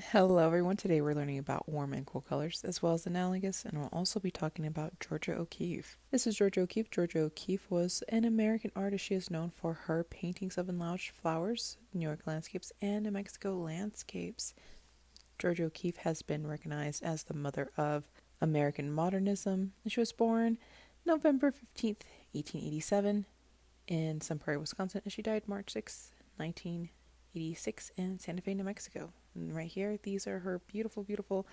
Hello everyone, today we're learning about warm and cool colors as well as analogous, and we'll also be talking about Georgia O'Keeffe. This is Georgia O'Keeffe. Georgia O'Keeffe was an American artist. She is known for her paintings of enlarged flowers, New York landscapes, and New Mexico landscapes. Georgia O'Keeffe has been recognized as the mother of American modernism. She was born November 15th, 1887 in Sun Prairie, Wisconsin, and she died March 6th, 1986 in Santa Fe, New Mexico. And right here, these are her beautiful, beautiful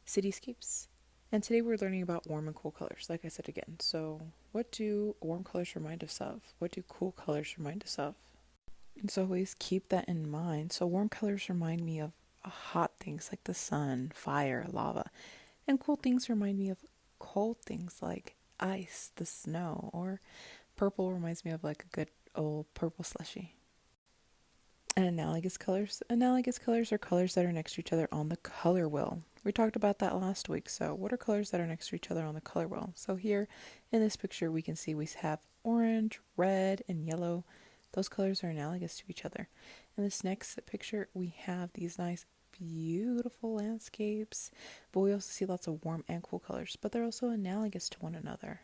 cityscapes. And today we're learning about warm and cool colors, like I said again. So, what do warm colors remind us of? What do cool colors remind us of? And so always keep that in mind. So, warm colors remind me of hot things like the sun, fire, lava. And cool things remind me of cold things like ice, the snow, or purple reminds me of like a good old purple slushy. And analogous colors. Analogous colors are colors that are next to each other on the color wheel. We talked about that last week. So, what are colors that are next to each other on the color wheel? So, here in this picture, we can see we have orange, red, and yellow. Those colors are analogous to each other. In this next picture, we have these nice, beautiful landscapes, but we also see lots of warm and cool colors, but they're also analogous to one another.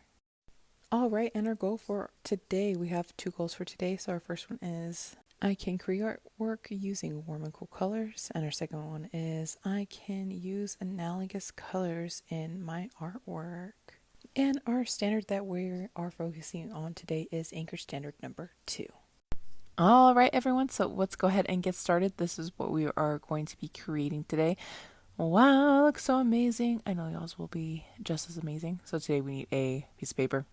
All right, and our goal for today, we have two goals for today. So, our first one is I can create artwork using warm and cool colors. And our second one is I can use analogous colors in my artwork. And our standard that we are focusing on today is Anchor Standard number 2. All right, everyone. So let's go ahead and get started. This is what we are going to be creating today. Wow, it looks so amazing. I know y'all's will be just as amazing. So today we need a piece of paper,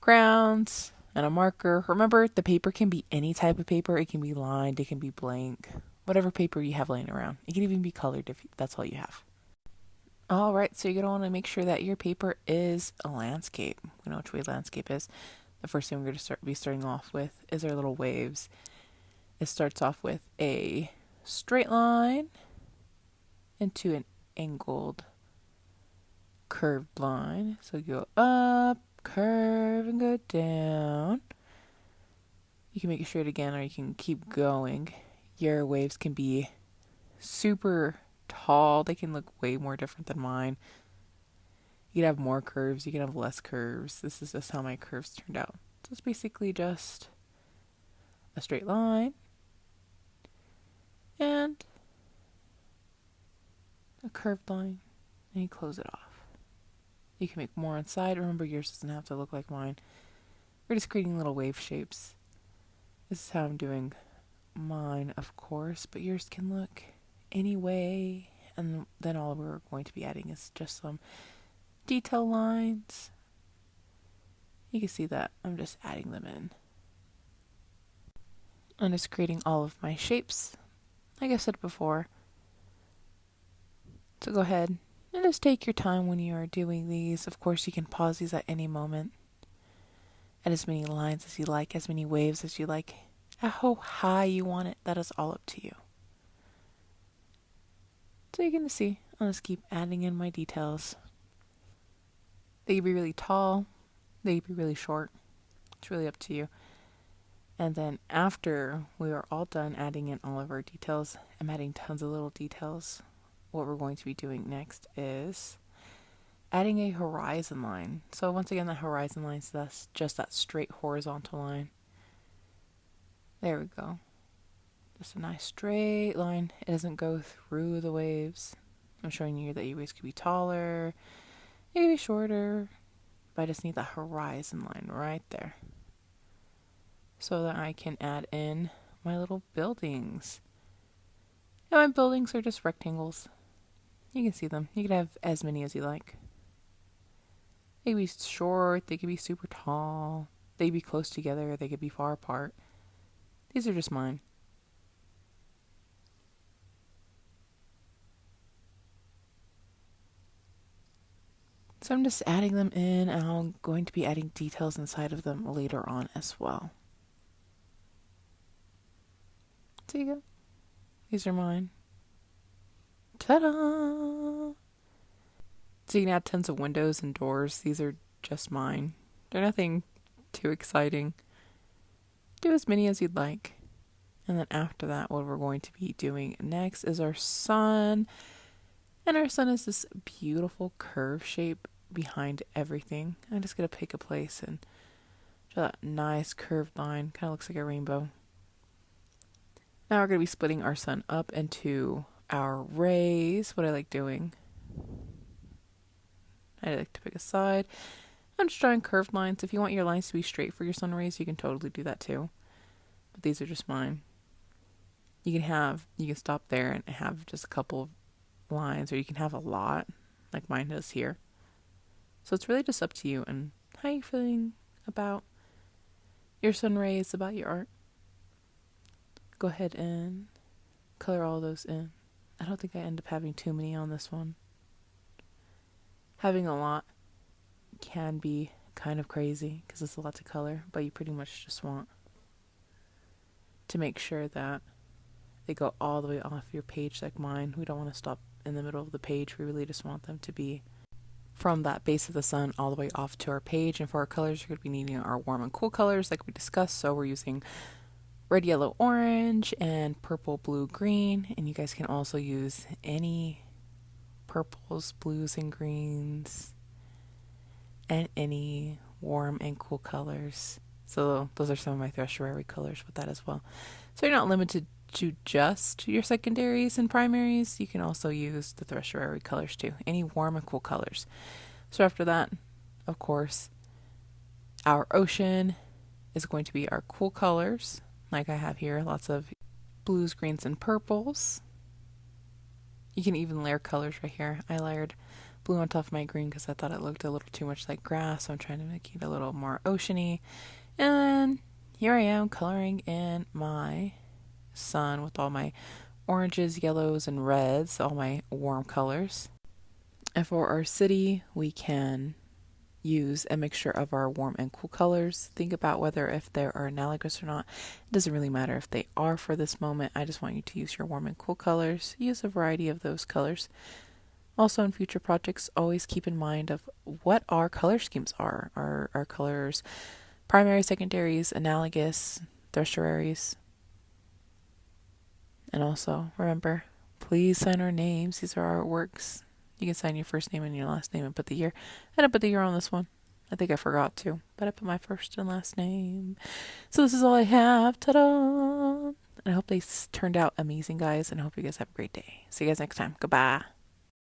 crayons, and a marker. Remember, the paper can be any type of paper. It can be lined, it can be blank, whatever paper you have laying around. It can even be colored if that's all you have. All right, so you're going to want to make sure that your paper is a landscape. We know which way landscape is. The first thing we're going to be starting off with is our little waves. It starts off with a straight line into an angled curved line. So you go up, curve, and go down. You can make it straight again, or you can keep going. Your waves can be super tall. They can look way more different than mine. You can have more curves, you can have less curves. This is just how my curves turned out. So it's basically just a straight line and a curved line, and you close it off. You can make more on side. Remember, yours doesn't have to look like mine. We're just creating little wave shapes. This is how I'm doing mine, of course, but yours can look any way. And then all we're going to be adding is just some detail lines. You can see that I'm just adding them in. I'm just creating all of my shapes, like I said before. So go ahead and just take your time when you are doing these. Of course, you can pause these at any moment. Add as many lines as you like, as many waves as you like, at how high you want it. That is all up to you. So you can see, I'll just keep adding in my details. They can be really tall, they can be really short. It's really up to you. And then after we are all done adding in all of our details, I'm adding tons of little details. What we're going to be doing next is adding a horizon line. So once again, the horizon line, so that's just that straight horizontal line. There we go. Just a nice straight line. It doesn't go through the waves. I'm showing you that your waves could be taller, it could be shorter, but I just need the horizon line right there so that I can add in my little buildings. And my buildings are just rectangles. You can see them. You can have as many as you like. They could be short, they could be super tall, they could be close together, they could be far apart. These are just mine. So I'm just adding them in, and I'm going to be adding details inside of them later on as well. So you go. These are mine. Ta-da! So you can add tons of windows and doors. These are just mine. They're nothing too exciting. Do as many as you'd like. And then after that, what we're going to be doing next is our sun. And our sun is this beautiful curve shape behind everything. I'm just going to pick a place and draw that nice curved line. Kind of looks like a rainbow. Now we're going to be splitting our sun up into our rays. What I like doing, I like to pick a side. I'm just drawing curved lines. If you want your lines to be straight for your sun rays, you can totally do that too. But these are just mine. You can stop there and have just a couple of lines, or you can have a lot, like mine does here. So it's really just up to you and how you're feeling about your sun rays, about your art. Go ahead and color all those in. I don't think I end up having too many on this one. Having a lot can be kind of crazy because it's a lot to color, but you pretty much just want to make sure that they go all the way off your page like mine. We don't want to stop in the middle of the page. We really just want them to be from that base of the sun all the way off to our page. And for our colors, you're going to be needing our warm and cool colors like we discussed. So we're using red, yellow, orange, and purple, blue, green. And you guys can also use any purples, blues, and greens, and any warm and cool colors. So those are some of my tertiary colors with that as well. So you're not limited to just your secondaries and primaries. You can also use the tertiary colors too, any warm and cool colors. So after that, of course, our ocean is going to be our cool colors, like I have here, lots of blues, greens, and purples. You can even layer colors right here. I layered blue on top of my green because I thought it looked a little too much like grass, so I'm trying to make it a little more oceany. And here I am coloring in my sun with all my oranges, yellows, and reds, all my warm colors. And for our city, we can use a mixture of our warm and cool colors. Think about whether if they are analogous or not. It doesn't really matter if they are for this moment. I just want you to use your warm and cool colors. Use a variety of those colors. Also, in future projects, always keep in mind of what our color schemes are. Our colors, primary, secondaries, analogous, tertiaries. And also, remember, please sign our names. These are our artworks. You can sign your first name and your last name and put the year. I didn't put the year on this one. I think I forgot to, but I put my first and last name. So this is all I have. Ta-da! And I hope they turned out amazing, guys, and I hope you guys have a great day. See you guys next time. Goodbye.